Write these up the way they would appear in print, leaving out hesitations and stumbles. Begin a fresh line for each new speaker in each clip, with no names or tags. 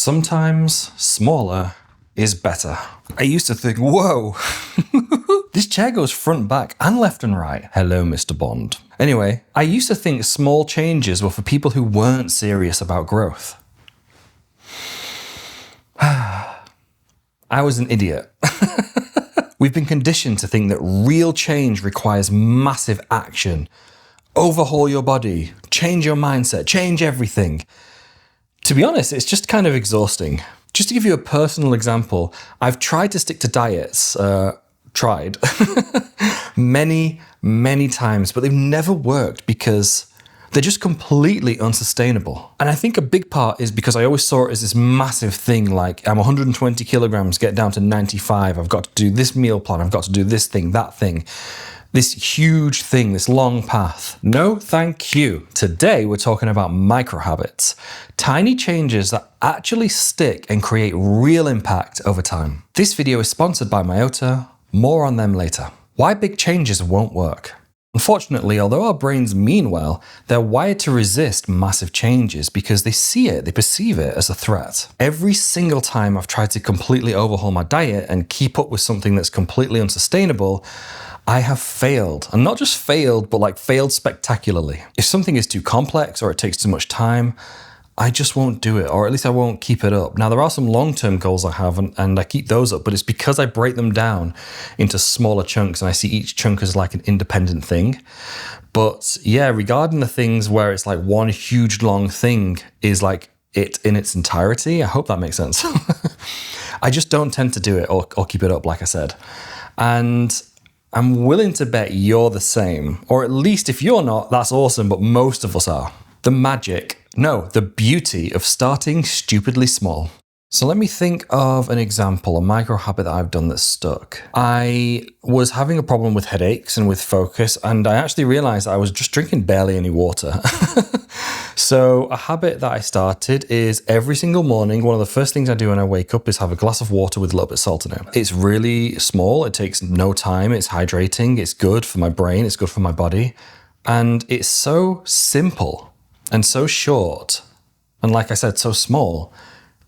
Sometimes smaller is better. I used to think, whoa, this chair goes front, back, and left and right. Hello, Mr. Bond. Anyway, I used to think small changes were for people who weren't serious about growth. I was an idiot. We've been conditioned to think that real change requires massive action. Overhaul your body, change your mindset, change everything. To be honest, it's just kind of exhausting. Just to give you a personal example, I've tried to stick to diets, many times, but they've never worked because they're just completely unsustainable. And I think a big part is because I always saw it as this massive thing, like I'm 120 kilograms, get down to 95, I've got to do this meal plan, I've got to do this thing, that thing. This huge thing, this long path. No, thank you. Today we're talking about micro habits, tiny changes that actually stick and create real impact over time. This video is sponsored by Myota. More on them later. Why big changes won't work. Unfortunately, although our brains mean well, they're wired to resist massive changes because they see it, they perceive it as a threat. Every single time I've tried to completely overhaul my diet and keep up with something that's completely unsustainable, I have failed. And not just failed, but like failed spectacularly. If something is too complex or it takes too much time, I just won't do it, or at least I won't keep it up. Now, there are some long-term goals I have, and I keep those up, but it's because I break them down into smaller chunks, and I see each chunk as like an independent thing. But yeah, regarding the things where it's like one huge long thing is like it in its entirety, I hope that makes sense. I just don't tend to do it or keep it up, like I said. And I'm willing to bet you're the same, or at least if you're not, that's awesome, but most of us are. The beauty of starting stupidly small. So let me think of an example, a micro habit that I've done that stuck. I was having a problem with headaches and with focus, and I actually realized I was just drinking barely any water. So a habit that I started is every single morning, one of the first things I do when I wake up is have a glass of water with a little bit of salt in it. It's really small, it takes no time, it's hydrating, it's good for my brain, it's good for my body, and it's so simple and so short, and like I said, so small.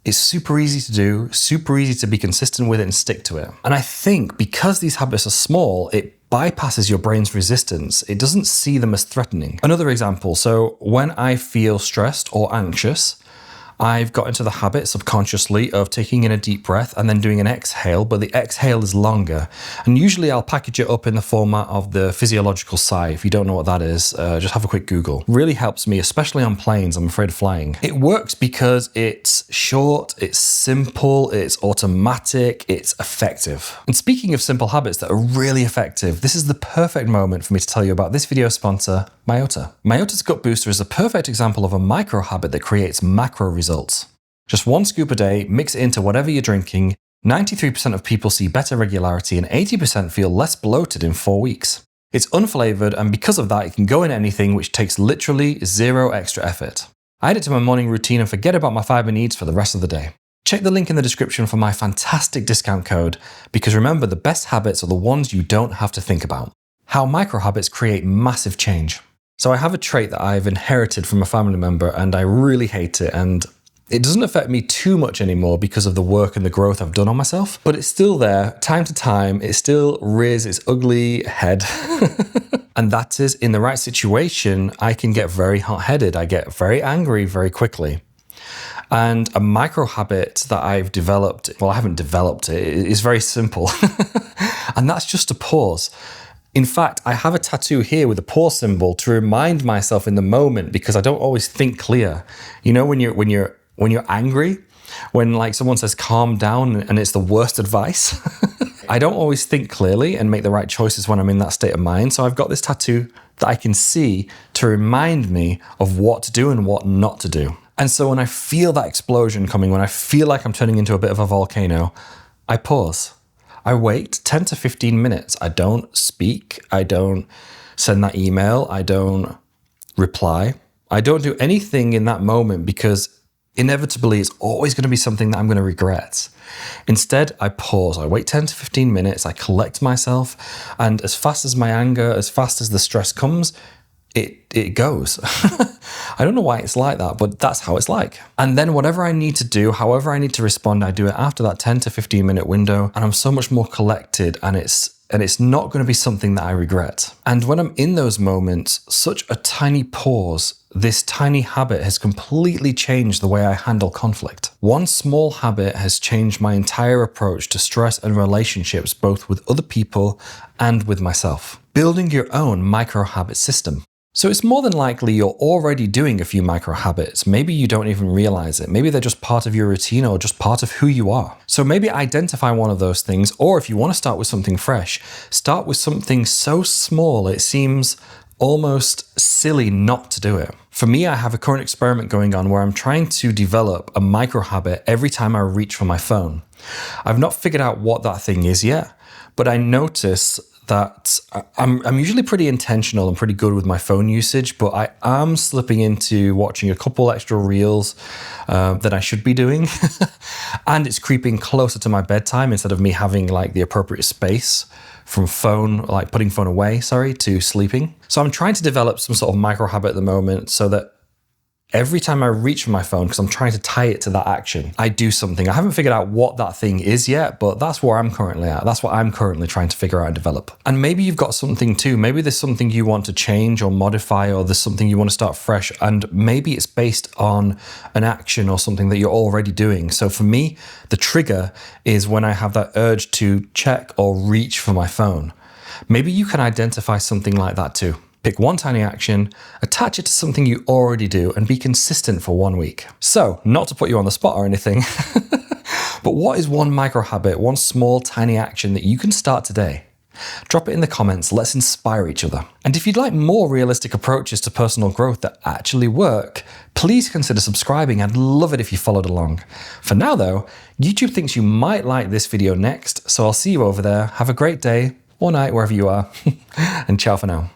It's super easy to do, super easy to be consistent with it and stick to it. And I think because these habits are small, it bypasses your brain's resistance. It doesn't see them as threatening. Another example, so when I feel stressed or anxious, I've got into the habit subconsciously of taking in a deep breath and then doing an exhale, but the exhale is longer. And usually I'll package it up in the format of the physiological sigh. If you don't know what that is, just have a quick Google. Really helps me, especially on planes. I'm afraid of flying. It works because it's short, it's simple, it's automatic, it's effective. And speaking of simple habits that are really effective, this is the perfect moment for me to tell you about this video sponsor, Myota. Myota's Gut Booster is a perfect example of a micro habit that creates macro results. Just one scoop a day, mix it into whatever you're drinking. 93% of people see better regularity and 80% feel less bloated in 4 weeks. It's unflavored, and because of that, it can go in anything, which takes literally zero extra effort. I add it to my morning routine and forget about my fiber needs for the rest of the day. Check the link in the description for my fantastic discount code, because remember, the best habits are the ones you don't have to think about. How micro habits create massive change. So I have a trait that I've inherited from a family member, and I really hate it, and it doesn't affect me too much anymore because of the work and the growth I've done on myself, but it's still there, time to time, it still rears its ugly head. And that is, in the right situation, I can get very hot-headed, I get very angry very quickly. And a micro habit that I've developed, well, I haven't developed it, it's very simple. And that's just to pause. In fact, I have a tattoo here with a pause symbol to remind myself in the moment, because I don't always think clear. You know, when you're angry, when like someone says calm down and it's the worst advice, I don't always think clearly and make the right choices when I'm in that state of mind. So I've got this tattoo that I can see to remind me of what to do and what not to do. And so when I feel that explosion coming, when I feel like I'm turning into a bit of a volcano, I pause. I wait 10 to 15 minutes. I don't speak. I don't send that email. I don't reply. I don't do anything in that moment, because inevitably it's always going to be something that I'm going to regret. Instead, I pause. I wait 10 to 15 minutes. I collect myself. And as fast as my anger, as fast as the stress comes, it goes. I don't know why it's like that, but that's how it's like. And then whatever I need to do, however I need to respond, I do it after that 10 to 15 minute window, and I'm so much more collected, and it's not going to be something that I regret. And when I'm in those moments, such a tiny pause, this tiny habit has completely changed the way I handle conflict. One small habit has changed my entire approach to stress and relationships, both with other people and with myself. Building your own micro habit system. So it's more than likely you're already doing a few micro habits. Maybe you don't even realize it. Maybe they're just part of your routine or just part of who you are. So maybe identify one of those things, or if you want to start with something fresh, start with something so small it seems almost silly not to do it. For me, I have a current experiment going on where I'm trying to develop a micro habit every time I reach for my phone. I've not figured out what that thing is yet, but I notice that I'm usually pretty intentional and pretty good with my phone usage, but I am slipping into watching a couple extra reels that I should be doing. And it's creeping closer to my bedtime instead of me having like the appropriate space from phone, like putting phone away, to sleeping. So I'm trying to develop some sort of micro habit at the moment so that every time I reach for my phone, because I'm trying to tie it to that action, I do something. I haven't figured out what that thing is yet, but that's where I'm currently at. That's what I'm currently trying to figure out and develop. And maybe you've got something too. Maybe there's something you want to change or modify, or there's something you want to start fresh. And maybe it's based on an action or something that you're already doing. So for me, the trigger is when I have that urge to check or reach for my phone. Maybe you can identify something like that too. Pick one tiny action, attach it to something you already do, and be consistent for 1 week. So, not to put you on the spot or anything, but what is one micro habit, one small tiny action that you can start today? Drop it in the comments, let's inspire each other. And if you'd like more realistic approaches to personal growth that actually work, please consider subscribing. I'd love it if you followed along. For now though, YouTube thinks you might like this video next, so I'll see you over there. Have a great day or night wherever you are, and ciao for now.